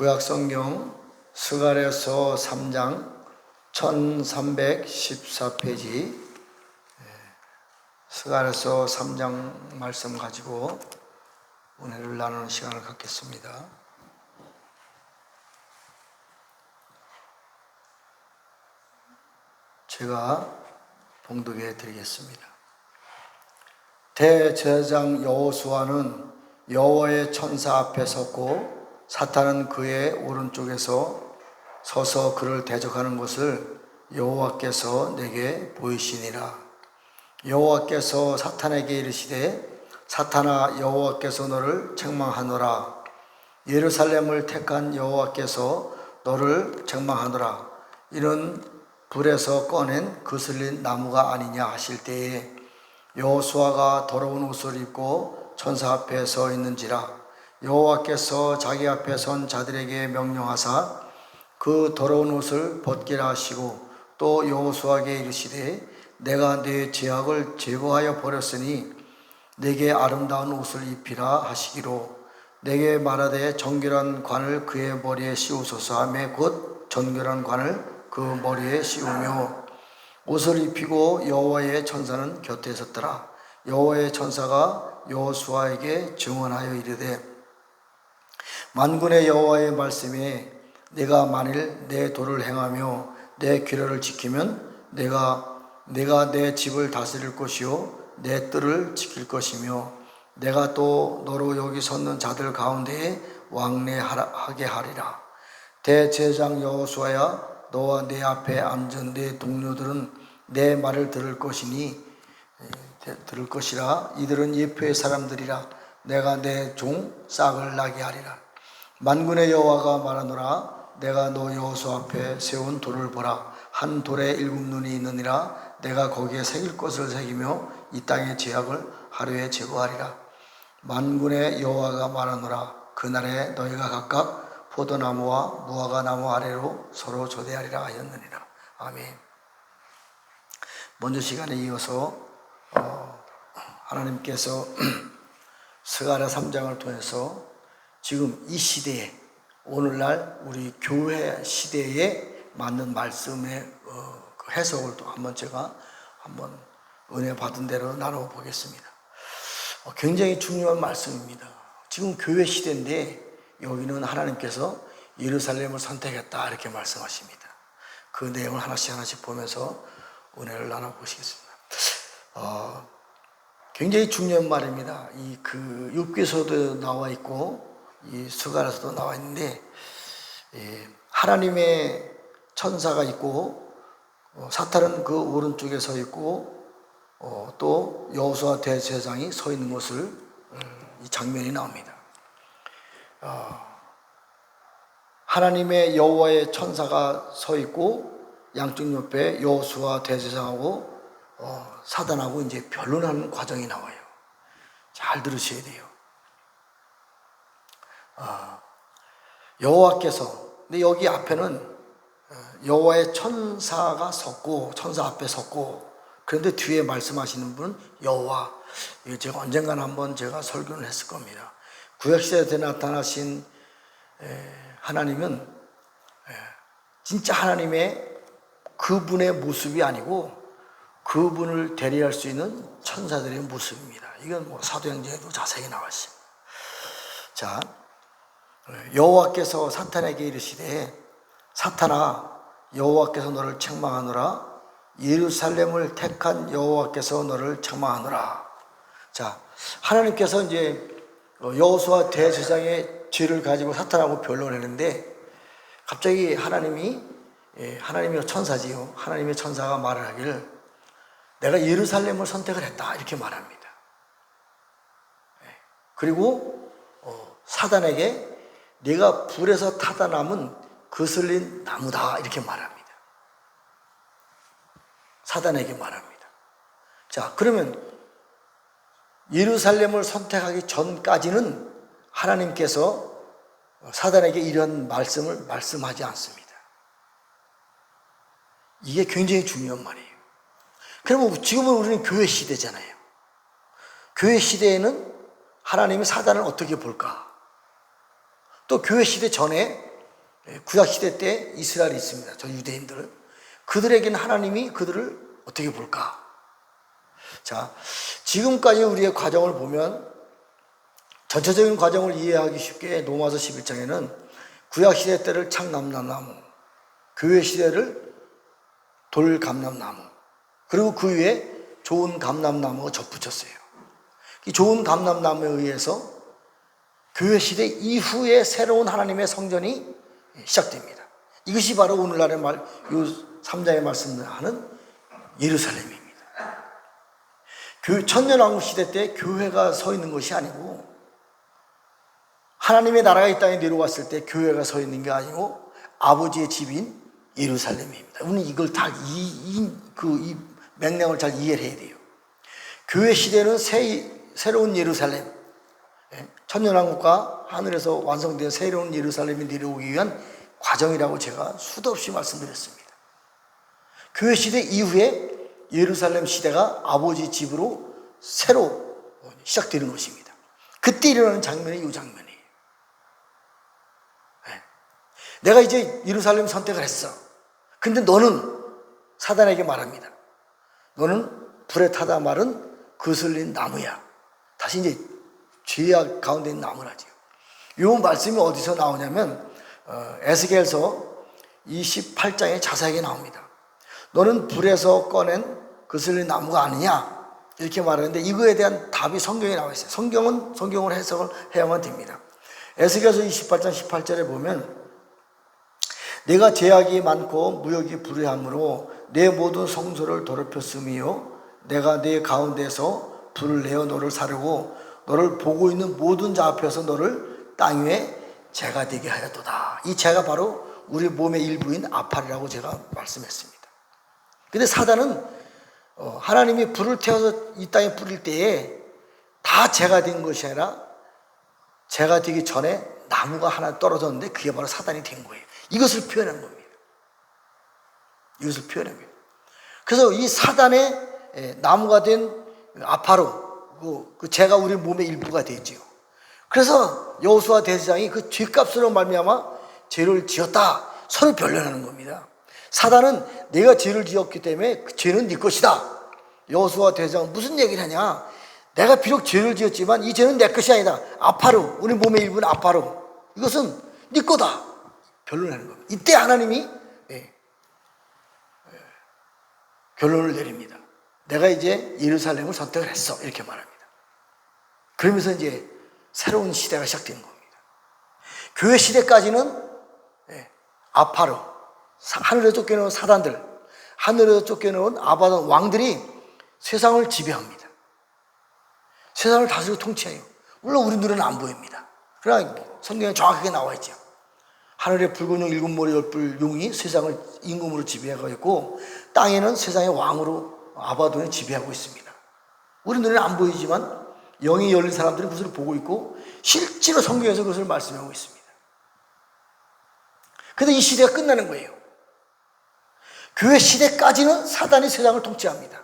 구약성경 스가랴서 3장 1314페이지 스가랴서 3장 말씀 가지고 은혜를 나누는 시간을 갖겠습니다. 제가 봉독해 드리겠습니다. 대제사장 여호수아는 여호와의 천사 앞에 섰고 사탄은 그의 오른쪽에서 서서 그를 대적하는 것을 여호와께서 내게 보이시니라. 여호와께서 사탄에게 이르시되 사탄아, 여호와께서 너를 책망하노라. 예루살렘을 택한 여호와께서 너를 책망하노라. 이는 불에서 꺼낸 그슬린 나무가 아니냐 하실 때에 여호수아가 더러운 옷을 입고 천사 앞에 서 있는지라. 여호와께서 자기 앞에 선 자들에게 명령하사 그 더러운 옷을 벗기라 하시고 또 여호수아에게 이르시되 내가 네 죄악을 제거하여 버렸으니 내게 아름다운 옷을 입히라 하시기로 내게 말하되 정결한 관을 그의 머리에 씌우소서 하매 곧 정결한 관을 그 머리에 씌우며 옷을 입히고 여호와의 천사는 곁에 섰더라. 여호와의 천사가 여호수아에게 증언하여 이르되 만군의 여호와의 말씀에 내가 만일 내 도를 행하며 내 규례를 지키면 내가 내 집을 다스릴 것이요 내 뜰을 지킬 것이며 내가 또 너로 여기 섰는 자들 가운데에 왕래하게 하리라. 대제사장 여호수아야, 너와 내 앞에 앉은 내 동료들은 내 말을 들을 것이라. 이들은 예표의 사람들이라. 내가 내 종 싹을 나게 하리라. 만군의 여호와가 말하노라. 내가 너 여호수아 앞에 세운 돌을 보라. 한 돌에 7눈이 있느니라. 내가 거기에 새길 것을 새기며 이 땅의 죄악을 하루에 제거하리라. 만군의 여호와가 말하노라. 그날에 너희가 각각 포도나무와 무화과 나무 아래로 서로 조대하리라 하였느니라. 아멘. 먼저 시간에 이어서 하나님께서 스가랴 3장을 통해서 지금 이 시대에, 오늘날 우리 교회 시대에 맞는 말씀의 그 해석을 또 제가 한번 은혜 받은 대로 나눠보겠습니다. 굉장히 중요한 말씀입니다. 지금 교회 시대인데 여기는 하나님께서 예루살렘을 선택했다 이렇게 말씀하십니다. 그 내용을 하나씩 보면서 은혜를 나눠보시겠습니다. 굉장히 중요한 말입니다. 그 욥기서도 나와 있고 이 스가랴서도 나와 있는데 하나님의 천사가 있고 사탄은 그 오른쪽에 서 있고 또 여호수아 대제사장이 서 있는 것을 이 장면이 나옵니다. 하나님의 여호와의 천사가 서 있고 양쪽 옆에 여호수아 대제사장하고 사단하고 이제 변론하는 과정이 나와요. 잘 들으셔야 돼요. 여호와께서, 근데 여기 앞에는 여호와의 천사가 섰고, 천사 앞에 섰고, 그런데 뒤에 말씀하시는 분은 여호와. 이거 제가 언젠가는 한번 제가 설교를 했을 겁니다. 구약시대에 나타나신 하나님은 진짜 하나님의 그분의 모습이 아니고 그분을 대리할 수 있는 천사들의 모습입니다. 이건 뭐 사도행전에도 자세히 나와 있습니다. 자, 여호와께서 사탄에게 이르시되 사탄아, 여호와께서 너를 책망하노라. 예루살렘을 택한 여호와께서 너를 책망하노라. 자, 하나님께서 이제 여호수아 대제사장의 죄를 가지고 사탄하고 변론했는데 갑자기 하나님이 천사지요. 하나님의 천사가 말을 하기를 내가 예루살렘을 선택을 했다 이렇게 말합니다. 그리고 사단에게 네가 불에서 타다 남은 그슬린 나무다 이렇게 말합니다. 사단에게 말합니다. 자, 그러면 예루살렘을 선택하기 전까지는 하나님께서 사단에게 이런 말씀을 말씀하지 않습니다. 이게 굉장히 중요한 말이에요. 그러면 지금은 우리는 교회 시대잖아요. 교회 시대에는 하나님이 사단을 어떻게 볼까? 또 교회 시대 전에 구약 시대 때 이스라엘이 있습니다. 저 유대인들. 그들에게는 하나님이 그들을 어떻게 볼까? 자, 지금까지 우리의 과정을 보면 전체적인 과정을 이해하기 쉽게 로마서 11장에는 구약 시대 때를 창감람나무, 교회 시대를 돌감람나무, 그리고 그 위에 좋은 감람나무가 접붙였어요. 이 좋은 감람나무에 의해서 교회 시대 이후에 새로운 하나님의 성전이 시작됩니다. 이것이 바로 오늘날의 요 3장의 말씀하는 예루살렘입니다. 천년왕국 시대 때 교회가 서 있는 것이 아니고 하나님의 나라가 이 땅에 내려왔을 때 교회가 서 있는 게 아니고 아버지의 집인 예루살렘입니다. 우리는 이걸 이 맥락을 잘 이해를 해야 돼요. 교회 시대는 새로운 예루살렘, 천년왕국과 하늘에서 완성된 새로운 예루살렘이 내려오기 위한 과정이라고 제가 수도 없이 말씀드렸습니다. 교회 시대 이후에 예루살렘 시대가 아버지 집으로 새로 시작되는 것입니다. 그때 일어나는 장면이 이 장면이에요. 내가 이제 예루살렘 선택을 했어. 근데 너는 사단에게 말합니다. 너는 불에 타다 마른 거슬린 나무야. 다시 이제 죄악 가운데 있는 나무라지요. 이 말씀이 어디서 나오냐면 에스겔서 28장에 자세하게 나옵니다. 너는 불에서 꺼낸 거슬린 나무가 아니냐 이렇게 말하는데 이거에 대한 답이 성경에 나와 있어요. 성경은 성경을 해석을 해야만 됩니다. 에스겔서 28장 18절에 보면 내가 죄악이 많고 무역이 불의함으로 내 모든 성소를 더럽혔음이요 내가 내 가운데서 불을 내어 너를 사르고 너를 보고 있는 모든 자 앞에서 너를 땅 위에 재가 되게 하였도다. 이 재가 바로 우리 몸의 일부인 아팔이라고 제가 말씀했습니다. 근데 사단은 하나님이 불을 태워서 이 땅에 뿌릴 때에 다 재가 된 것이 아니라 재가 되기 전에 나무가 하나 떨어졌는데 그게 바로 사단이 된 거예요. 이것을 표현한 겁니다. 이것을 표현한 거예요. 그래서 이 사단의 나무가 된 아파로 그 재가 우리 몸의 일부가 되지요. 그래서 여호수아 대제사장이 그 죄값으로 말미암아 죄를 지었다 서로 변론하는 겁니다. 사단은 내가 죄를 지었기 때문에 그 죄는 네 것이다. 여호수아 대제사장은 무슨 얘기를 하냐? 내가 비록 죄를 지었지만 이 죄는 내 것이 아니다. 아파로 우리 몸의 일부는 아파로 이것은 네 거다. 변론하는 겁니다. 이때 하나님이 결론을 내립니다. 내가 이제 예루살렘을 선택을 했어 이렇게 말합니다. 그러면서 이제 새로운 시대가 시작되는 겁니다. 교회 시대까지는 아파로 하늘에 쫓겨놓은 사단들, 하늘에 쫓겨놓은 아바돈 왕들이 세상을 지배합니다. 세상을 다스리고 통치해요. 물론 우리 눈에는 안 보입니다. 그러나 성경에 정확하게 나와 있죠. 하늘에 붉은 용 일곱 머리 열불 용이 세상을 임금으로 지배하고 있고 땅에는 세상의 왕으로 아바돈이 지배하고 있습니다. 우리 눈에는 안 보이지만 영이 열린 사람들은 그것을 보고 있고 실제로 성경에서 그것을 말씀하고 있습니다. 그런데 이 시대가 끝나는 거예요. 교회 시대까지는 사단이 세상을 통치합니다.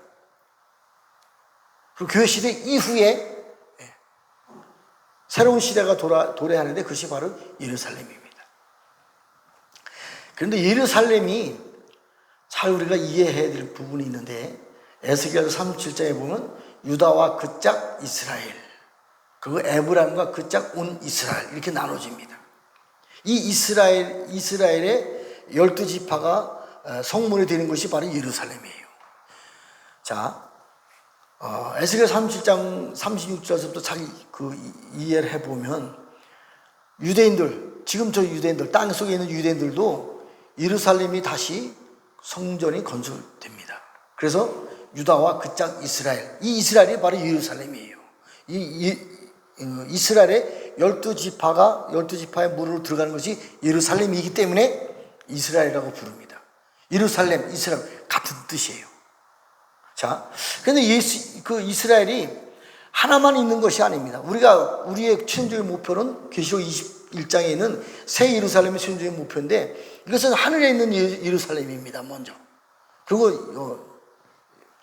그리고 교회 시대 이후에 새로운 시대가 도래하는데 그것이 바로 예루살렘입니다. 그런데 예루살렘이 잘 우리가 이해해야 될 부분이 있는데 에스겔서 37장에 보면 유다와 그 짝 이스라엘 그리고 에브라임과 그 짝 온 이스라엘 이렇게 나눠집니다. 이 이스라엘의 12지파가 성문이 되는 것이 바로 예루살렘이에요. 자, 에스겔 37장 36절부터 잘 이해를 해보면 유대인들, 지금 저 유대인들, 땅 속에 있는 유대인들도 예루살렘이 다시 성전이 건설됩니다. 그래서 유다와 그 짝 이스라엘, 이 이스라엘이 바로 예루살렘이에요. 이스라엘의 12지파의 무리로 들어가는 것이 예루살렘이기 때문에 이스라엘이라고 부릅니다. 예루살렘, 이스라엘 같은 뜻이에요. 자, 그런데 그 이스라엘이 하나만 있는 것이 아닙니다. 우리의 최종적인 목표는 계시록 21장에 있는 새 예루살렘이 최종적인 목표인데 이것은 하늘에 있는 예루살렘입니다. 먼저. 그리고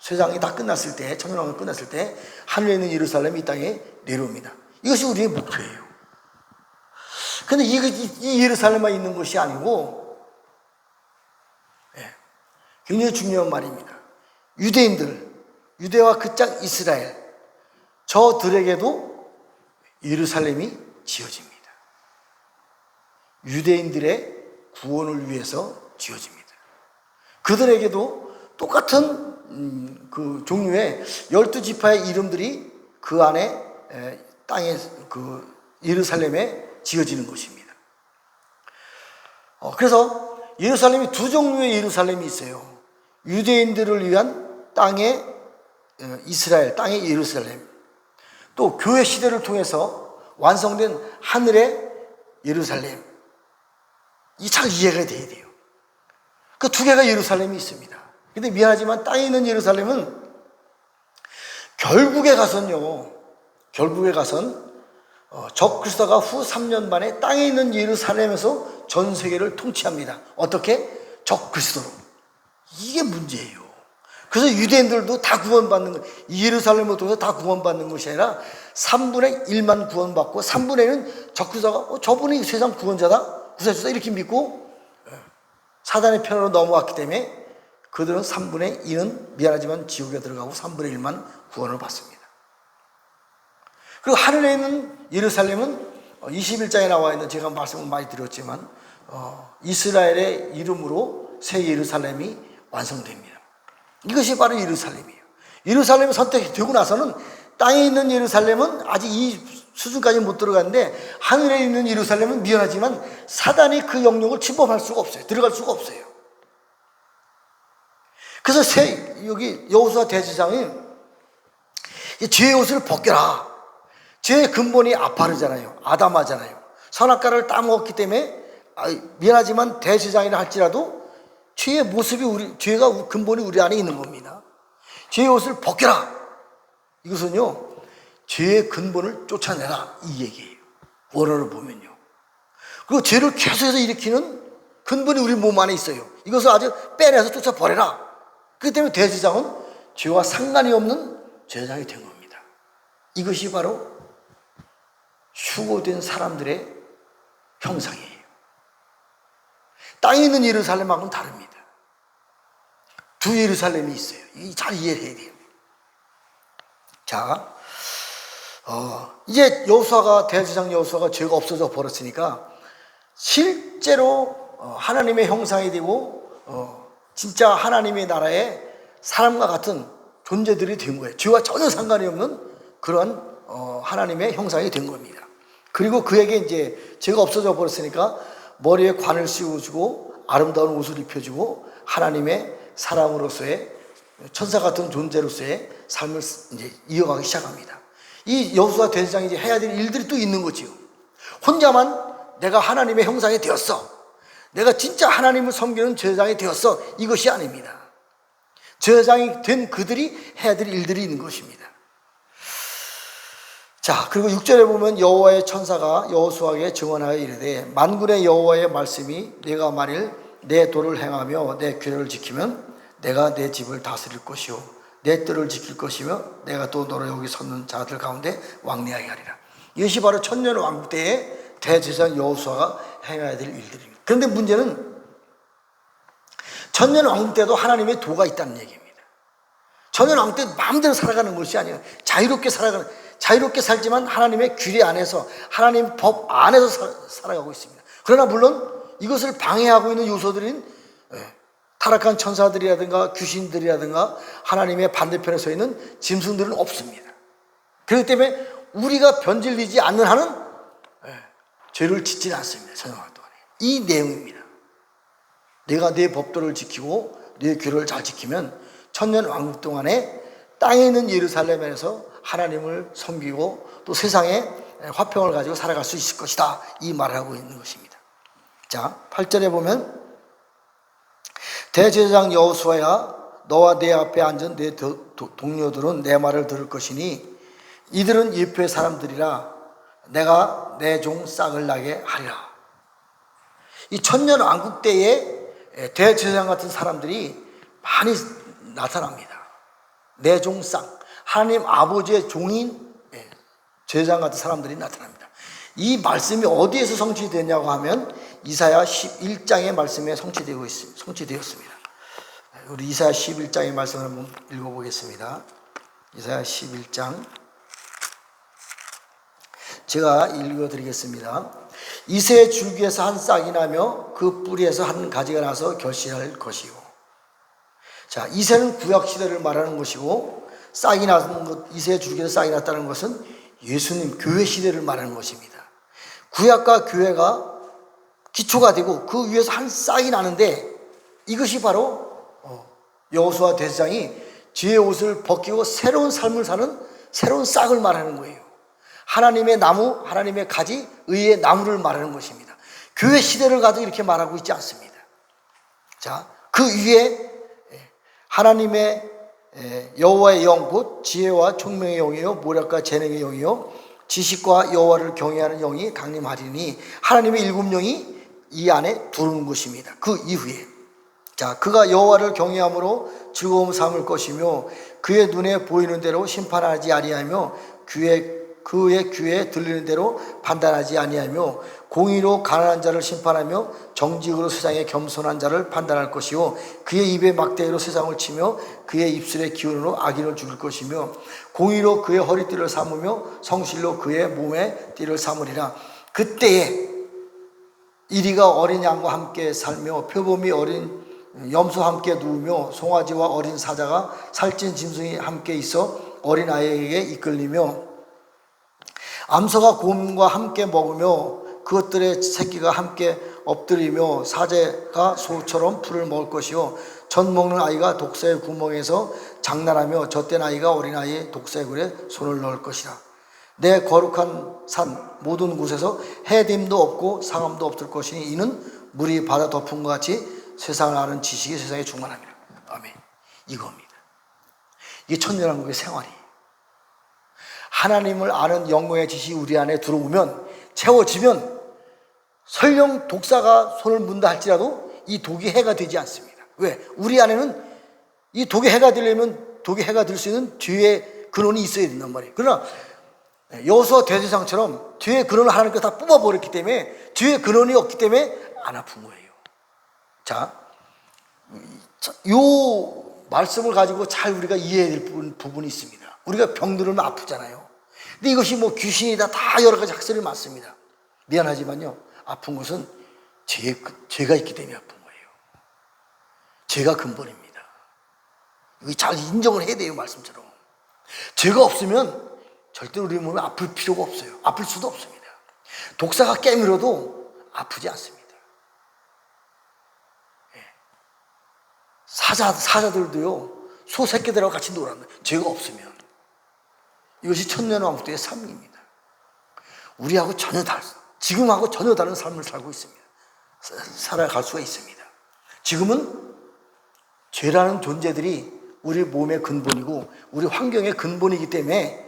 세상이 다 끝났을 때, 천년왕국이 끝났을 때 하늘에 있는 예루살렘이 이 땅에 내려옵니다. 이것이 우리의 목표예요. 근데 이 예루살렘만 있는 것이 아니고, 굉장히 중요한 말입니다. 유대인들, 유대와 그 짝 이스라엘, 저들에게도 예루살렘이 지어집니다. 유대인들의 구원을 위해서 지어집니다. 그들에게도 똑같은 그 종류의 12지파의 이름들이 그 안에 땅에 그 예루살렘에 지어지는 것입니다. 그래서 예루살렘이 두 종류의 예루살렘이 있어요. 유대인들을 위한 땅의 이스라엘, 땅의 예루살렘, 또 교회 시대를 통해서 완성된 하늘의 예루살렘. 이 잘 이해가 돼야 돼요. 그 두 개가 예루살렘이 있습니다. 근데 미안하지만 땅에 있는 예루살렘은 결국에 가선 적 그리스도가 후 3년 만에 땅에 있는 예루살렘에서 전 세계를 통치합니다. 어떻게? 적 그리스도로. 이게 문제예요. 그래서 유대인들도 다 구원받는 것, 예루살렘을 통해서 다 구원받는 것이 아니라 3분의 1만 구원받고 3분의 1은 적 그리스도가 저분이 세상 구원자다, 구세주다 이렇게 믿고 사단의 편으로 넘어왔기 때문에 그들은 3분의 1은 미안하지만 지옥에 들어가고 3분의 1만 구원을 받습니다. 그리고 하늘에 있는 예루살렘은 21장에 나와 있는, 제가 말씀을 많이 드렸지만 이스라엘의 이름으로 새 예루살렘이 완성됩니다. 이것이 바로 예루살렘이에요. 예루살렘이 선택이 되고 나서는 땅에 있는 예루살렘은 아직 이 수준까지 못 들어갔는데 하늘에 있는 예루살렘은 미안하지만 사단이 그 영역을 침범할 수가 없어요. 들어갈 수가 없어요. 그래서 여기 여호수아 대제사장이 죄의 옷을 벗겨라. 죄의 근본이 아파르잖아요. 아담하잖아요. 선악과를 따먹었기 때문에 미안하지만 대제사장이라 할지라도 죄의 모습이 죄가 근본이 우리 안에 있는 겁니다. 죄의 옷을 벗겨라. 이것은요, 죄의 근본을 쫓아내라 이 얘기예요. 원어를 보면요. 그리고 죄를 계속해서 일으키는 근본이 우리 몸 안에 있어요. 이것을 아주 빼내서 쫓아버려라. 그렇기 때문에 대제사장은 죄와 상관이 없는 제사장이 된 겁니다. 이것이 바로 휴거된 사람들의 형상이에요. 땅에 있는 예루살렘하고는 다릅니다. 두 예루살렘이 있어요. 잘 이해를 해야 돼요. 자, 이제 대제사장 여호수아가 죄가 없어져 버렸으니까 실제로 하나님의 형상이 되고 진짜 하나님의 나라의 사람과 같은 존재들이 된 거예요. 죄와 전혀 상관이 없는 그런 하나님의 형상이 된 겁니다. 그리고 그에게 이제 죄가 없어져 버렸으니까 머리에 관을 씌워주고 아름다운 옷을 입혀주고 하나님의 사람으로서의 천사 같은 존재로서의 삶을 이제 이어가기 시작합니다. 이 여호수아 대제사장이 이제 해야 될 일들이 또 있는 거지요. 혼자만 내가 하나님의 형상이 되었어, 내가 진짜 하나님을 섬기는 제사장이 되었어, 이것이 아닙니다. 제사장이 된 그들이 해야 될 일들이 있는 것입니다. 자, 그리고 6절에 보면 여호와의 천사가 여호수아에게 증언하여 이르되 만군의 여호와의 말씀이 내가 만일 내 도를 행하며 내 규례를 지키면 내가 내 집을 다스릴 것이요 내 뜰을 지킬 것이며 내가 또 너로 여기 섰는 자들 가운데 왕래하게 하리라. 이것이 바로 천년 왕국 때에 대제사장 여호수아가 행해야 될 일들입니다. 그런데 문제는 천년 왕국 때도 하나님의 도가 있다는 얘기입니다. 천년 왕국 때 마음대로 살아가는 것이 아니에요. 자유롭게 살지만 하나님의 규례 안에서, 하나님 법 안에서 살아가고 있습니다. 그러나 물론 이것을 방해하고 있는 요소들인 타락한 천사들이라든가 귀신들이라든가 하나님의 반대편에 서 있는 짐승들은 없습니다. 그렇기 때문에 우리가 변질되지 않는 한은 죄를 짓지는 않습니다. 천년왕국 동안에. 이 내용입니다. 내가 내 법도를 지키고 내 규례를 잘 지키면 천년왕국 동안에 땅에 있는 예루살렘에서 하나님을 섬기고 또 세상에 화평을 가지고 살아갈 수 있을 것이다, 이 말을 하고 있는 것입니다. 자, 8절에 보면 대제사장 여호수아야, 너와 내 앞에 앉은 내 동료들은 내 말을 들을 것이니 이들은 예표의 사람들이라 내가 내 종 싹을 나게 하리라. 이 천년 왕국 때에 대제사장 같은 사람들이 많이 나타납니다. 내 종 싹, 하나님 아버지의 종인 제사장 같은 사람들이 나타납니다. 이 말씀이 어디에서 성취되냐고 하면 이사야 11장의 말씀에 성취되었습니다. 우리 이사야 11장의 말씀을 한번 읽어보겠습니다. 이사야 11장 제가 읽어드리겠습니다. 이새의 줄기에서 한 싹이 나며 그 뿌리에서 한 가지가 나서 결실할 것이요. 자, 이새는 구약시대를 말하는 것이고 싹이 나는 것, 이새의 줄기에서 싹이 났다는 것은 예수님 교회 시대를 말하는 것입니다. 구약과 교회가 기초가 되고 그 위에서 한 싹이 나는데 이것이 바로 여호수아 대제사장이 죄의 옷을 벗기고 새로운 삶을 사는 새로운 싹을 말하는 거예요. 하나님의 나무, 하나님의 가지, 의의 나무를 말하는 것입니다. 교회 시대를 가도 이렇게 말하고 있지 않습니다. 자, 그 위에 하나님의 여호와의 영, 곧 지혜와 총명의 영이요 모략과 재능의 영이요 지식과 여호와를 경외하는 영이 강림하리니 하나님의 일곱 영이 이 안에 들어오는 것입니다. 그 이후에 자, 그가 여호와를 경외함으로 즐거움 삼을 것이며 그의 눈에 보이는 대로 심판하지 아니하며 그의 귀에 들리는 대로 판단하지 아니하며 공의로 가난한 자를 심판하며 정직으로 세상에 겸손한 자를 판단할 것이요 그의 입에 막대기로 세상을 치며 그의 입술의 기운으로 악인을 죽일 것이며 공의로 그의 허리띠를 삼으며 성실로 그의 몸에 띠를 삼으리라. 그때에 이리가 어린 양과 함께 살며 표범이 어린 염소와 함께 누우며 송아지와 어린 사자가 살찐 짐승이 함께 있어 어린 아이에게 이끌리며 암소가 곰과 함께 먹으며 그것들의 새끼가 함께 엎드리며 사제가 소처럼 풀을 먹을 것이요 젖 먹는 아이가 독사의 구멍에서 장난하며 젖된 아이가 어린아이의 독사의 굴에 손을 넣을 것이라. 내 거룩한 산 모든 곳에서 해딤도 없고 상함도 없을 것이니 이는 물이 바다 덮은 것 같이 세상을 아는 지식이 세상에 충만합니다. 아멘. 이겁니다. 이게 천년왕국의 생활이에요. 하나님을 아는 영광의 지식이 우리 안에 들어오면 채워지면 설령 독사가 손을 문다 할지라도 이 독이 해가 되지 않습니다. 왜? 우리 안에는 이 독이 해가 되려면 독이 해가 될 수 있는 뒤에 근원이 있어야 된단 말이에요. 그러나 여호수아 대제사장처럼 뒤에 근원을 하나님께서 다 뽑아버렸기 때문에 뒤에 근원이 없기 때문에 안 아픈 거예요. 자, 요 말씀을 가지고 잘 우리가 이해해야 될 부분이 있습니다. 우리가 병들면 아프잖아요. 근데 이것이 뭐 귀신이다 다 여러 가지 학설이 많습니다. 미안하지만요, 아픈 것은 죄가 있기 때문에 아픈 거예요. 죄가 근본입니다. 이거 잘 인정을 해야 돼요. 말씀처럼 죄가 없으면 절대 우리 몸에 아플 필요가 없어요. 아플 수도 없습니다. 독사가 깨물어도 아프지 않습니다. 사자들도요 소 새끼들하고 같이 놀았는데 죄가 없으면 이것이 천년왕국의 삶입니다. 우리하고 전혀 지금하고 전혀 다른 삶을 살고 있습니다. 살아갈 수가 있습니다. 지금은 죄라는 존재들이 우리 몸의 근본이고 우리 환경의 근본이기 때문에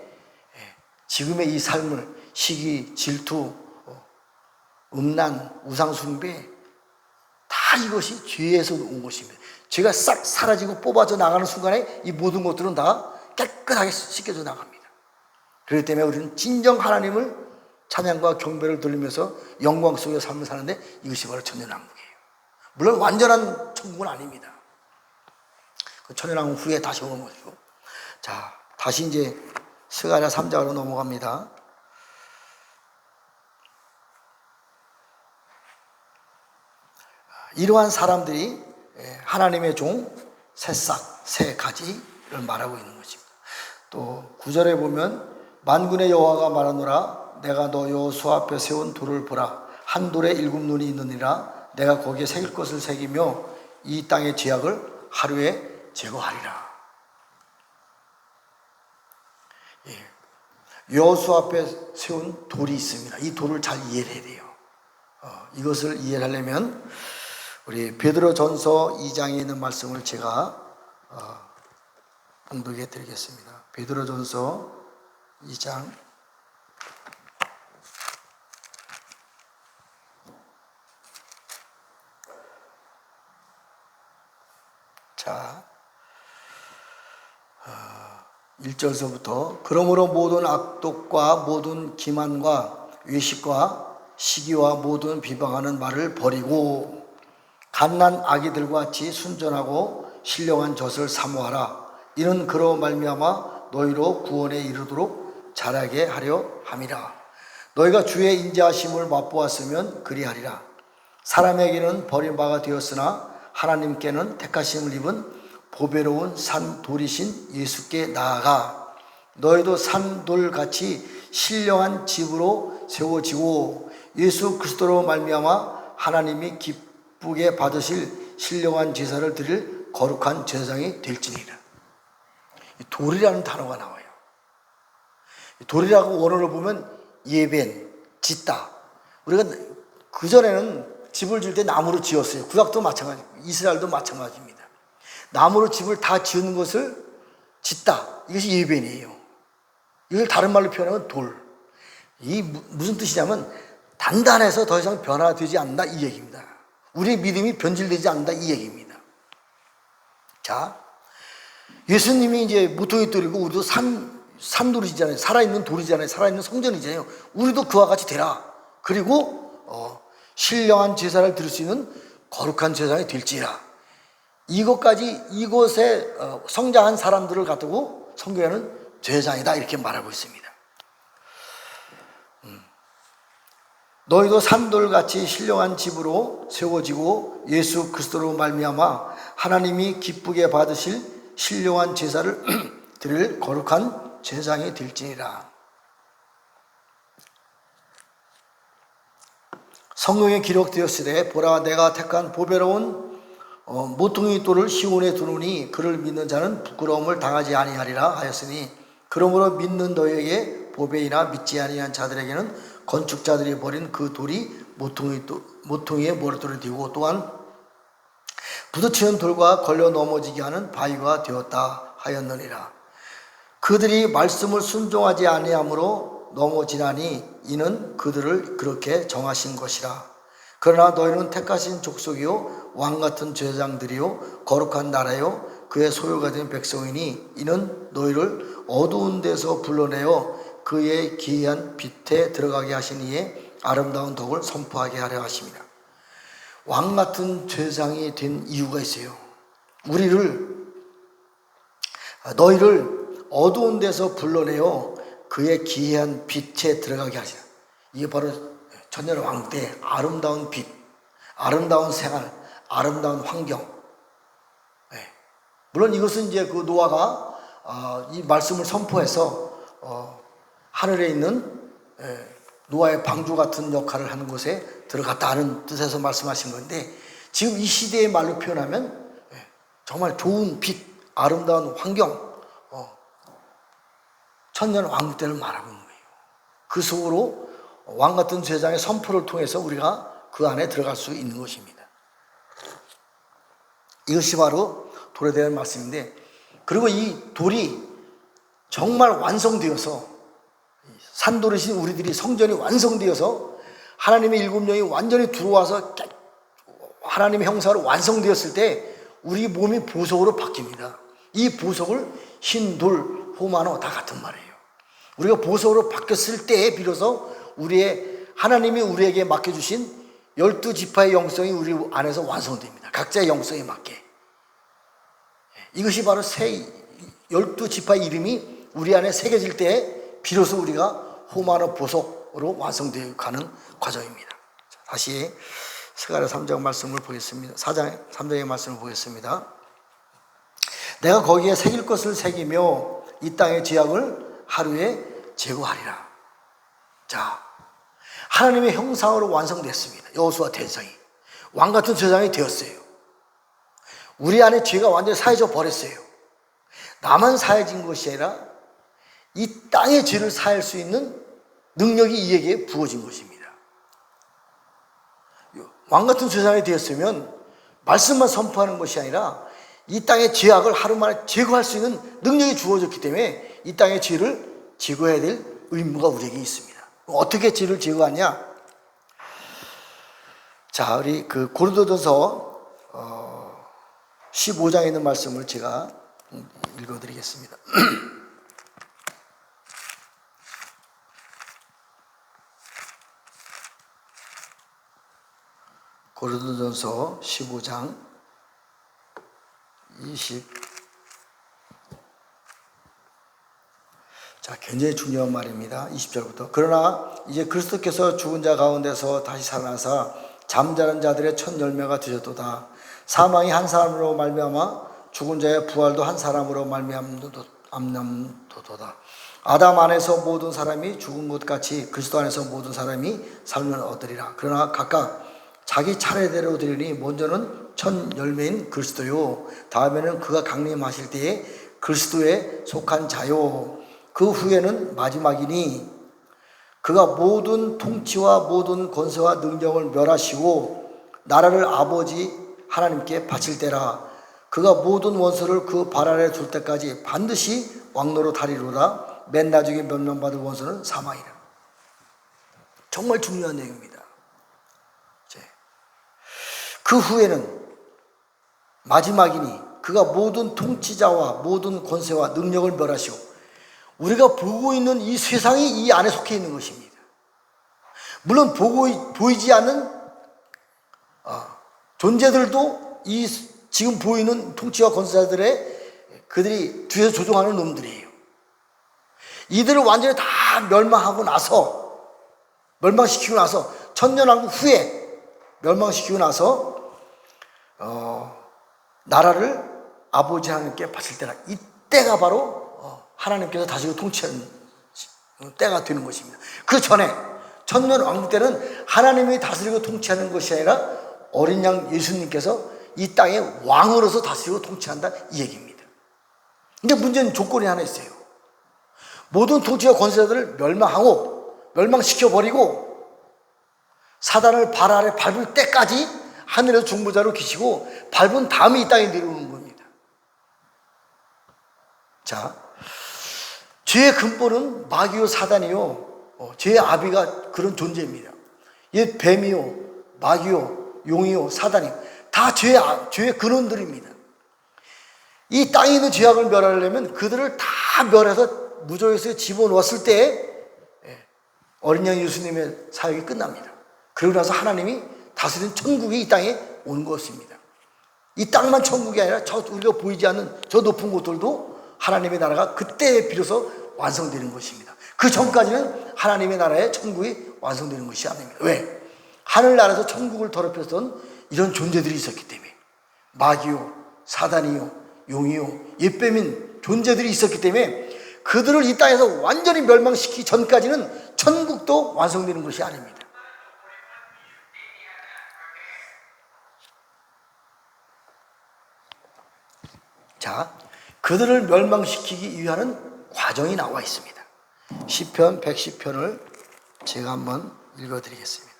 지금의 이 삶을 시기, 질투, 음란, 우상숭배 다 이것이 죄에서 온 것입니다. 죄가 싹 사라지고 뽑아져 나가는 순간에 이 모든 것들은 다 깨끗하게 씻겨져 나갑니다. 그렇기 때문에 우리는 진정 하나님을 찬양과 경배를 돌리면서 영광 속의 삶을 사는데 이것이 바로 천년왕국이에요. 물론 완전한 천국은 아닙니다. 그 천년왕국 후에 다시 오는 것이고. 자, 다시 이제 스가랴 3장으로 넘어갑니다. 이러한 사람들이 하나님의 종 새싹, 새 가지를 말하고 있는 것입니다. 또 9절에 보면 만군의 여호와가 말하노라 내가 너 여호수아 앞에 세운 돌을 보라 한 돌에 7 눈이 있느니라 내가 거기에 새길 것을 새기며 이 땅의 죄악을 하루에 제거하리라. 여호수아 앞에 세운 돌이 있습니다. 이 돌을 잘 이해를 해야 돼요. 이것을 이해하려면 우리 베드로전서 2장에 있는 말씀을 제가 공독해 드리겠습니다. 베드로전서 2장 자 1절서부터 그러므로 모든 악독과 모든 기만과 외식과 시기와 모든 비방하는 말을 버리고 갓난 아기들과 같이 순전하고 신령한 젖을 사모하라. 이는 그로 말미암아 너희로 구원에 이르도록 자라게 하려 함이라. 너희가 주의 인자하심을 맛보았으면 그리하리라. 사람에게는 버림바가 되었으나 하나님께는 택하심을 입은 보배로운 산 돌이신 예수께 나아가 너희도 산 돌같이 신령한 집으로 세워지고 예수 그리스도로 말미암아 하나님이 기쁘게 받으실 신령한 제사를 드릴 거룩한 제사장이 될지니라. 돌이라는 단어가 나와요. 돌이라고 원어를 보면 예벤, 짓다. 우리가 그전에는 집을 지을 때 나무로 지었어요. 구약도 마찬가지고 이스라엘도 마찬가지입니다. 나무로 집을 다 지은 것을 짓다. 이것이 예벤이에요. 이걸 다른 말로 표현하면 돌. 이 무슨 뜻이냐면 단단해서 더 이상 변화되지 않는다 이 얘기입니다. 우리의 믿음이 변질되지 않는다 이 얘기입니다. 자, 예수님이 이제 모퉁이 돌이고 우리도 산돌이잖아요. 살아있는 돌이잖아요. 살아있는 성전이잖아요. 우리도 그와 같이 되라. 그리고 신령한 제사를 드릴 수 있는 거룩한 제사장이 될지라. 이것까지 이곳에 성장한 사람들을 가두고 성경에는 제사장이다 이렇게 말하고 있습니다. 너희도 산돌같이 신령한 집으로 세워지고 예수 그리스도로 말미암아 하나님이 기쁘게 받으실 신령한 제사를 드릴 거룩한 제사장이 될지니라. 성경에 기록되었으되 보라 내가 택한 보배로운 모퉁이 돌을 시온에 두노니 그를 믿는 자는 부끄러움을 당하지 아니하리라 하였으니 그러므로 믿는 너희에게 보배이나 믿지 아니한 자들에게는 건축자들이 버린 그 돌이 모퉁이에 머릿돌을 띄우고 또한 부딪히는 돌과 걸려 넘어지게 하는 바위가 되었다 하였느니라. 그들이 말씀을 순종하지 아니함으로 넘어지나니 이는 그들을 그렇게 정하신 것이라. 그러나 너희는 택하신 족속이요 왕같은 제사장들이요 거룩한 나라요 그의 소유가 된 백성이니 이는 너희를 어두운 데서 불러내어 그의 기이한 빛에 들어가게 하신 이의 아름다운 덕을 선포하게 하려 하십니다. 왕같은 제사장이 된 이유가 있어요. 너희를 어두운 데서 불러내어 그의 기이한 빛에 들어가게 하시라. 이게 바로 전년 왕 때 아름다운 빛, 아름다운 생활, 아름다운 환경. 물론 이것은 이제 그 노아가 이 말씀을 선포해서 하늘에 있는 노아의 방주 같은 역할을 하는 곳에 들어갔다 하는 뜻에서 말씀하신 건데 지금 이 시대의 말로 표현하면 정말 좋은 빛, 아름다운 환경, 천년 왕국 때를 말하고 있는 거예요. 그 속으로 왕 같은 제사장의 선포를 통해서 우리가 그 안에 들어갈 수 있는 것입니다. 이것이 바로 돌에 대한 말씀인데 그리고 이 돌이 정말 완성되어서 산돌이신 우리들이 성전이 완성되어서 하나님의 일곱 영이 완전히 들어와서 하나님의 형상으로 완성되었을 때 우리 몸이 보석으로 바뀝니다. 이 보석을 흰 돌, 호마노 다 같은 말이에요. 우리가 보석으로 바뀌었을 때에 비로소 하나님이 우리에게 맡겨주신 12지파의 영성이 우리 안에서 완성됩니다. 각자의 영성에 맞게. 이것이 바로 12지파의 이름이 우리 안에 새겨질 때에 비로소 우리가 호마노 보석으로 완성되어 가는 과정입니다. 다시 스가랴 3장 말씀을 보겠습니다. 4장 3장의 말씀을 보겠습니다. 내가 거기에 새길 것을 새기며 이 땅의 죄악을 하루에 제거하리라. 자, 하나님의 형상으로 완성됐습니다. 여호수아 대제사장이 왕같은 제사장이 되었어요. 우리 안에 죄가 완전히 사해져 버렸어요. 나만 사해진 것이 아니라 이 땅의 죄를 사할 수 있는 능력이 이에게 부어진 것입니다. 왕같은 제사장이 되었으면 말씀만 선포하는 것이 아니라 이 땅의 죄악을 하루 만에 제거할 수 있는 능력이 주어졌기 때문에 이 땅의 죄를 제거해야 될 의무가 우리에게 있습니다. 어떻게 죄를 제거하냐? 자, 우리 그 고린도전서 15장에 있는 말씀을 제가 읽어드리겠습니다. 고린도전서 15장 20. 자, 굉장히 중요한 말입니다. 20절부터. 그러나 이제 그리스도께서 죽은 자 가운데서 다시 살아나사 잠자는 자들의 첫 열매가 되셨도다. 사망이 한 사람으로 말미암아 죽은 자의 부활도 한 사람으로 말미암도다. 아담 안에서 모든 사람이 죽은 것 같이 그리스도 안에서 모든 사람이 삶을 얻으리라. 그러나 각각 자기 차례대로 되리니 먼저는 첫 열매인 그리스도요, 다음에는 그가 강림하실 때에 그리스도에 속한 자요, 그 후에는 마지막이니 그가 모든 통치와 모든 권세와 능력을 멸하시고 나라를 아버지 하나님께 바칠 때라. 그가 모든 원수를 그 발 아래 둘 때까지 반드시 왕노로 다리로다. 맨 나중에 멸망받을 원수는 사망이라. 정말 중요한 내용입니다. 그 후에는 마지막이니 그가 모든 통치자와 모든 권세와 능력을 멸하시고, 우리가 보고 있는 이 세상이 이 안에 속해 있는 것입니다. 물론 보이지 않는 존재들도 이 지금 보이는 통치와 권세자들의 그들이 뒤에서 조종하는 놈들이에요. 이들을 완전히 다 멸망시키고 나서 천년왕국 후에 멸망시키고 나서 나라를 아버지 하나님께 바칠 때라. 이때가 바로 하나님께서 다시 통치하는 때가 되는 것입니다. 그 전에 천년왕국 때는 하나님이 다스리고 통치하는 것이 아니라 어린 양 예수님께서 이 땅에 왕으로서 다스리고 통치한다, 이 얘기입니다. 근데 문제는 조건이 하나 있어요. 모든 통치와 권세자들을 멸망시켜버리고 사단을 발 아래 밟을 때까지 하늘에서 중보자로 계시고 밟은 다음에 이 땅에 내려오는 겁니다. 자, 죄의 근본은 마귀요 사단이요, 죄의 아비가 그런 존재입니다. 이 뱀이요, 마귀요, 용이요, 사단이요, 다 죄의 근원들입니다. 이 땅에 있는 죄악을 멸하려면 그들을 다 멸해서 무저에서 집어넣었을 때 어린 양 예수님의 사역이 끝납니다. 그러고 나서 하나님이 다스리는 천국이 이 땅에 온 것입니다. 이 땅만 천국이 아니라 저 우리가 보이지 않는 저 높은 곳들도 하나님의 나라가 그때에 비로소 완성되는 것입니다. 그 전까지는 하나님의 나라의 천국이 완성되는 것이 아닙니다. 왜? 하늘나라에서 천국을 더럽혔던 이런 존재들이 있었기 때문에, 마귀요, 사단이요, 용이요, 옛뱀인 존재들이 있었기 때문에 그들을 이 땅에서 완전히 멸망시키기 전까지는 천국도 완성되는 것이 아닙니다. 자, 그들을 멸망시키기 위한 과정이 나와 있습니다. 시편 110편을 제가 한번 읽어드리겠습니다.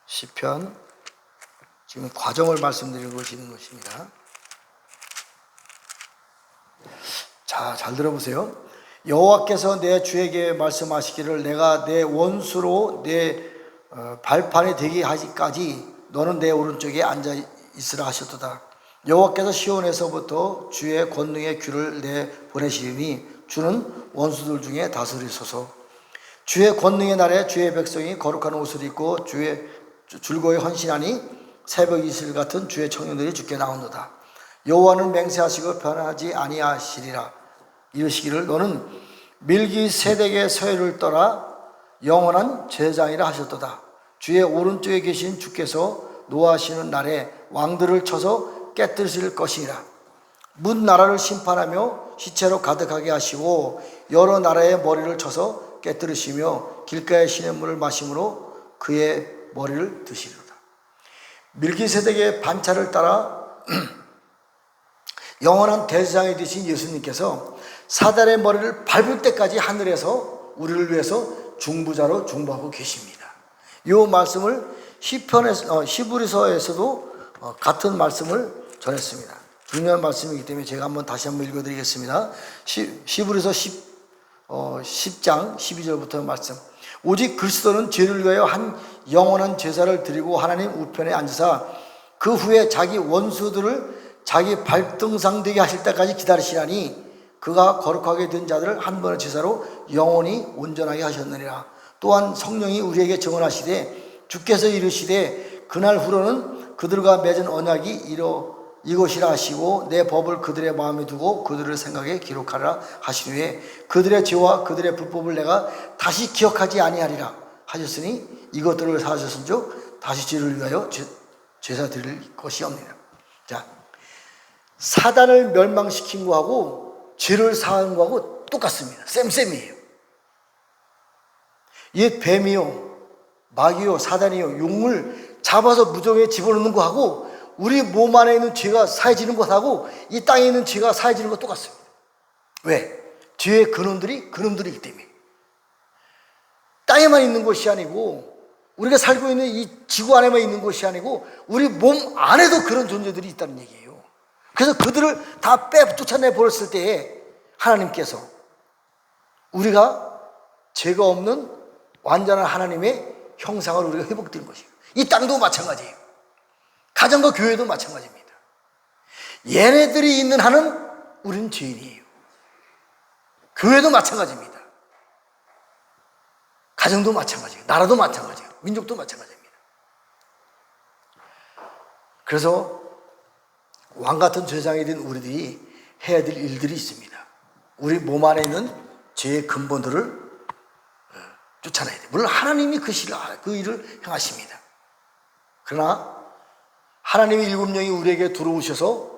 시편, 지금 과정을 말씀드리고 있는 것입니다. 자, 잘 들어보세요. 여호와께서 내 주에게 말씀하시기를 내가 내 원수로 내 발판이 되게 하기까지 너는 내 오른쪽에 앉아 있으라 하셨도다. 여호와께서 시온에서부터 주의 권능의 귀를 내 보내시리니 주는 원수들 중에 다스리소서. 주의 권능의 날에 주의 백성이 거룩한 옷을 입고 주의 줄거에 헌신하니 새벽 이슬 같은 주의 청년들이 주께 나온도다. 여호와는 맹세하시고 변하지 아니하시리라. 이르시기를 너는 밀기세덱의 서열을 떠나 영원한 제장이라 하셨도다. 주의 오른쪽에 계신 주께서 노하시는 날에 왕들을 쳐서 깨뜨리실 것이니라. 문 나라를 심판하며 시체로 가득하게 하시고 여러 나라의 머리를 쳐서 깨뜨리시며 길가의 시냇물을 마심으로 그의 머리를 드시리로다. 밀기세덱의 반차를 따라 영원한 대제사장이 되신 예수님께서 사단의 머리를 밟을 때까지 하늘에서 우리를 위해서 중보자로 중보하고 계십니다. 이 말씀을 시편에서, 히브리서에서도 같은 말씀을 전했습니다. 중요한 말씀이기 때문에 제가 다시 한번 읽어드리겠습니다. 히브리서 10장 12절부터 말씀. 오직 그리스도는 죄를 위하여 한 영원한 제사를 드리고 하나님 우편에 앉으사 그 후에 자기 원수들을 자기 발등상 되게 하실 때까지 기다리시라니 그가 거룩하게 된 자들을 한 번의 제사로 영원히 온전하게 하셨느니라. 또한 성령이 우리에게 증언하시되 주께서 이르시되 그날 후로는 그들과 맺은 언약이 이것이라 하시고 내 법을 그들의 마음에 두고 그들의 생각에 기록하라 하시되 그들의 죄와 그들의 불법을 내가 다시 기억하지 아니하리라 하셨으니 이것들을 사하셨은즉 다시 죄를 위하여 제사 드릴 것이 없느니라. 자, 사단을 멸망시킨 거하고 죄를 사한 거하고 똑같습니다. 쌤쌤이에요. 이 뱀이요, 마귀요, 사단이요, 용을 잡아서 무정에 집어넣는 거하고 우리 몸 안에 있는 죄가 사해지는 것하고 이 땅에 있는 죄가 사해지는 것 똑같습니다. 왜? 죄의 근원들이기 때문에. 땅에만 있는 것이 아니고 우리가 살고 있는 이 지구 안에만 있는 것이 아니고 우리 몸 안에도 그런 존재들이 있다는 얘기예요. 그래서 그들을 다 쫓아내 버렸을 때에 하나님께서 우리가 죄가 없는 완전한 하나님의 형상을 우리가 회복되는 것이에요. 이 땅도 마찬가지예요. 가정과 교회도 마찬가지입니다. 얘네들이 있는 한은 우리는 죄인이에요. 교회도 마찬가지입니다. 가정도 마찬가지예요. 나라도 마찬가지예요. 민족도 마찬가지입니다. 그래서 왕같은 제사장이 된 우리들이 해야 될 일들이 있습니다. 우리 몸 안에 있는 죄의 근본들을 쫓아내야 돼요. 물론 하나님이 그 일을 행하십니다. 그러나 하나님의 일곱 영이 우리에게 들어오셔서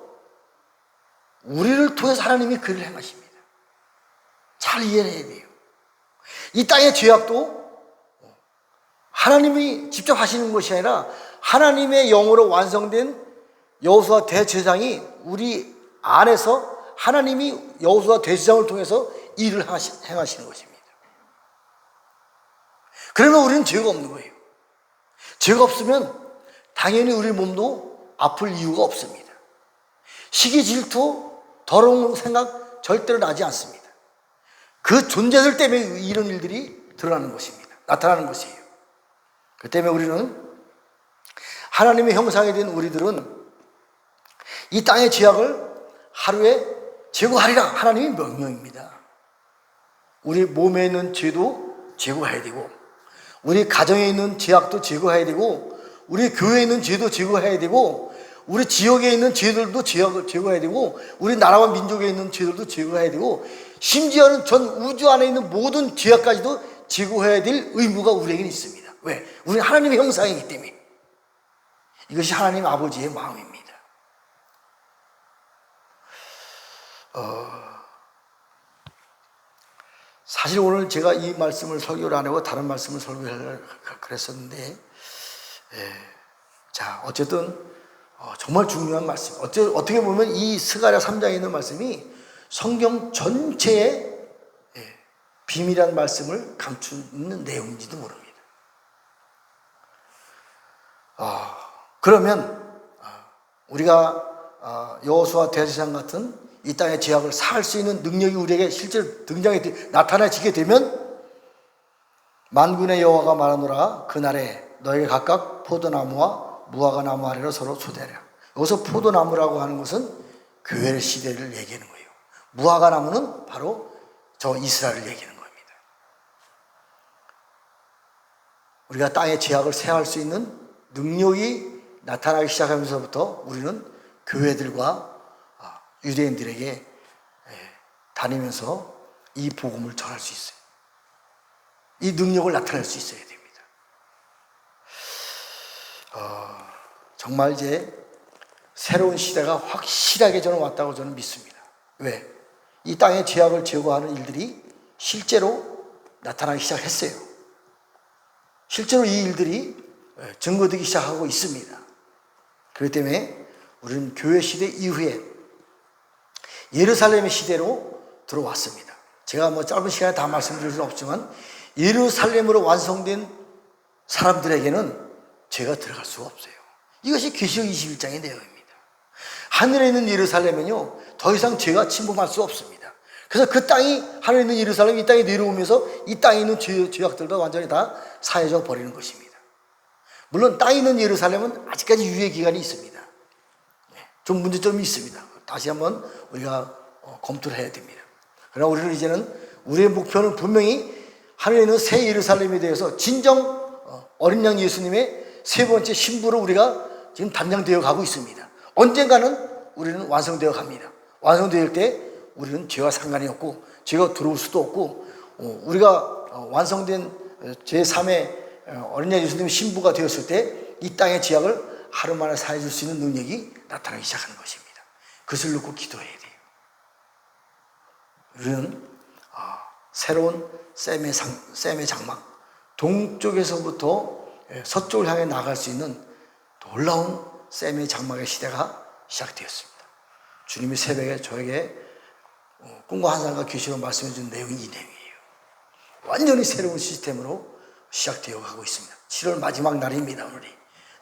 우리를 통해서 하나님이 그 일을 행하십니다. 잘 이해해야 돼요. 이 땅의 죄악도 하나님이 직접 하시는 것이 아니라 하나님의 영으로 완성된 여호수아 대제사장이 우리 안에서 하나님이 여호수아 대제사장을 통해서 일을 행하시는 것입니다. 그러면 우리는 죄가 없는 거예요. 죄가 없으면 당연히 우리 몸도 아플 이유가 없습니다. 시기, 질투, 더러운 생각 절대로 나지 않습니다. 그 존재들 때문에 이런 일들이 드러나는 것입니다. 나타나는 것이에요. 그 때문에 우리는 하나님의 형상이 된 우리들은 이 땅의 죄악을 하루에 제거하리라 하나님의 명령입니다. 우리 몸에 있는 죄도 제거해야 되고 우리 가정에 있는 죄악도 제거해야 되고 우리 교회에 있는 죄도 제거해야 되고 우리 지역에 있는 죄들도 제거해야 되고 우리 나라와 민족에 있는 죄들도 제거해야 되고 심지어는 전 우주 안에 있는 모든 죄악까지도 제거해야 될 의무가 우리에게는 있습니다. 왜? 우리는 하나님의 형상이기 때문에. 이것이 하나님 아버지의 마음입니다. 사실 오늘 제가 이 말씀을 설교를 안 하고 다른 말씀을 설교하려고 그랬었는데 자, 어쨌든 정말 중요한 말씀. 어떻게 보면 이 스가랴 3장에 있는 말씀이 성경 전체의 비밀한 말씀을 감추는 내용인지도 모릅니다. 그러면 우리가 여호수아 대제사장 같은 이 땅의 죄악을 사할 수 있는 능력이 우리에게 실제로 나타나지게 되면 만군의 여호와가 말하노라 그날에 너에게 각각 포도나무와 무화과 나무 아래로 서로 초대하라. 여기서 포도나무라고 하는 것은 교회 시대를 얘기하는 거예요. 무화과 나무는 바로 저 이스라엘을 얘기하는 겁니다. 우리가 땅의 죄악을 세할 수 있는 능력이 나타나기 시작하면서부터 우리는 교회들과 유대인들에게 다니면서 이 복음을 전할 수 있어요. 이 능력을 나타낼 수 있어야 됩니다. 정말 이제 새로운 시대가 확실하게 저는 왔다고 저는 믿습니다. 왜? 이 땅의 죄악을 제거하는 일들이 실제로 나타나기 시작했어요. 실제로 이 일들이 증거되기 시작하고 있습니다. 그렇기 때문에 우리는 교회 시대 이후에 예루살렘의 시대로 들어왔습니다. 제가 뭐 짧은 시간에 다 말씀드릴 수는 없지만 예루살렘으로 완성된 사람들에게는 죄가 들어갈 수가 없어요. 이것이 계시록 21장의 내용입니다. 하늘에 있는 예루살렘은요 더 이상 죄가 침범할 수 없습니다. 그래서 그 땅이 하늘에 있는 예루살렘이 이 땅에 내려오면서 이 땅에 있는 죄악들도 완전히 다 사해져 버리는 것입니다. 물론 땅에 있는 예루살렘은 아직까지 유예 기간이 있습니다. 좀 문제점이 있습니다. 다시 한번 우리가 검토를 해야 됩니다. 그러나 우리는 이제는 우리의 목표는 분명히 하늘에는 새 예루살렘에 대해서 진정 어린 양 예수님의 세 번째 신부로 우리가 지금 단장되어 가고 있습니다. 언젠가는 우리는 완성되어 갑니다. 완성될 때 우리는 죄와 상관이 없고 죄가 들어올 수도 없고 우리가 완성된 제3의 어린 양 예수님의 신부가 되었을 때 이 땅의 죄악을 하루 만에 사해줄 수 있는 능력이 나타나기 시작하는 것입니다. 그것을 놓고 기도해야 돼요. 우리는 새로운 셈의 장막, 동쪽에서부터 서쪽을 향해 나갈 수 있는 놀라운 셈의 장막의 시대가 시작되었습니다. 주님이 새벽에 저에게 꿈과 환상과 계시로 말씀해 준 내용이 이 내용이에요. 완전히 새로운 시스템으로 시작되어 가고 있습니다. 7월 마지막 날입니다. 오늘이.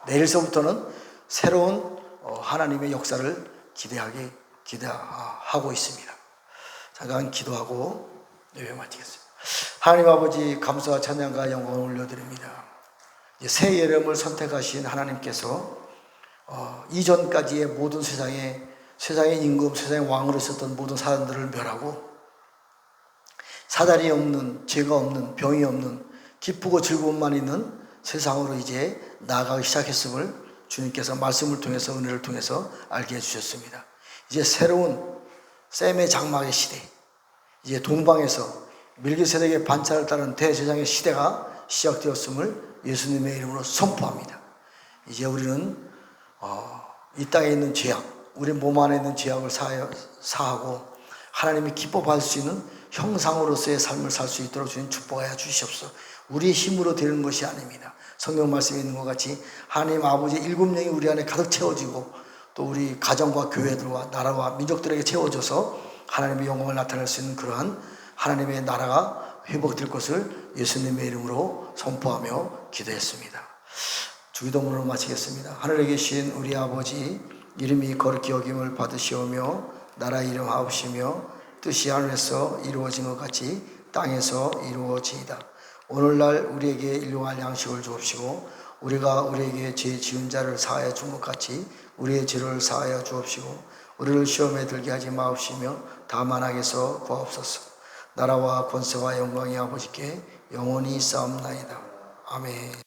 내일서부터는 새로운 하나님의 역사를 기대하고 있습니다. 잠깐 기도하고 예배 마치겠습니다. 하나님 아버지, 감사와 찬양과 영광을 올려드립니다. 새 예름을 선택하신 하나님께서 이전까지의 모든 세상의 임금, 세상의 왕으로 있었던 모든 사람들을 멸하고 사달이 없는, 죄가 없는, 병이 없는, 기쁘고 즐거움만 있는 세상으로 이제 나아가기 시작했음을 주님께서 말씀을 통해서, 은혜를 통해서 알게 해주셨습니다. 이제 새로운 셈의 장막의 시대, 이제 동방에서 밀기세덱의 반차를 따른 대제사장의 시대가 시작되었음을 예수님의 이름으로 선포합니다. 이제 우리는 이 땅에 있는 죄악, 우리 몸 안에 있는 죄악을 사하고 하나님이 기뻐 받을 수 있는 형상으로서의 삶을 살 수 있도록 주님 축복하여 주시옵소서. 우리의 힘으로 되는 것이 아닙니다. 성경 말씀에 있는 것 같이 하나님 아버지의 7명이 우리 안에 가득 채워지고 또 우리 가정과 교회들과 나라와 민족들에게 채워져서 하나님의 영광을 나타낼 수 있는 그러한 하나님의 나라가 회복될 것을 예수님의 이름으로 선포하며 기도했습니다. 주기도문으로 마치겠습니다. 하늘에 계신 우리 아버지, 이름이 거룩히 여김을 받으시오며 나라 이름 하옵시며 뜻이 하늘에서 이루어진 것 같이 땅에서 이루어지이다. 오늘날 우리에게 일용할 양식을 주옵시고 우리가 우리에게 죄 지은 자를 사하여 준 것 같이 우리의 죄를 사하여 주옵시고 우리를 시험에 들게 하지 마옵시며 다만 악에서 구하옵소서. 나라와 권세와 영광이 아버지께 영원히 있사옵나이다. 아멘.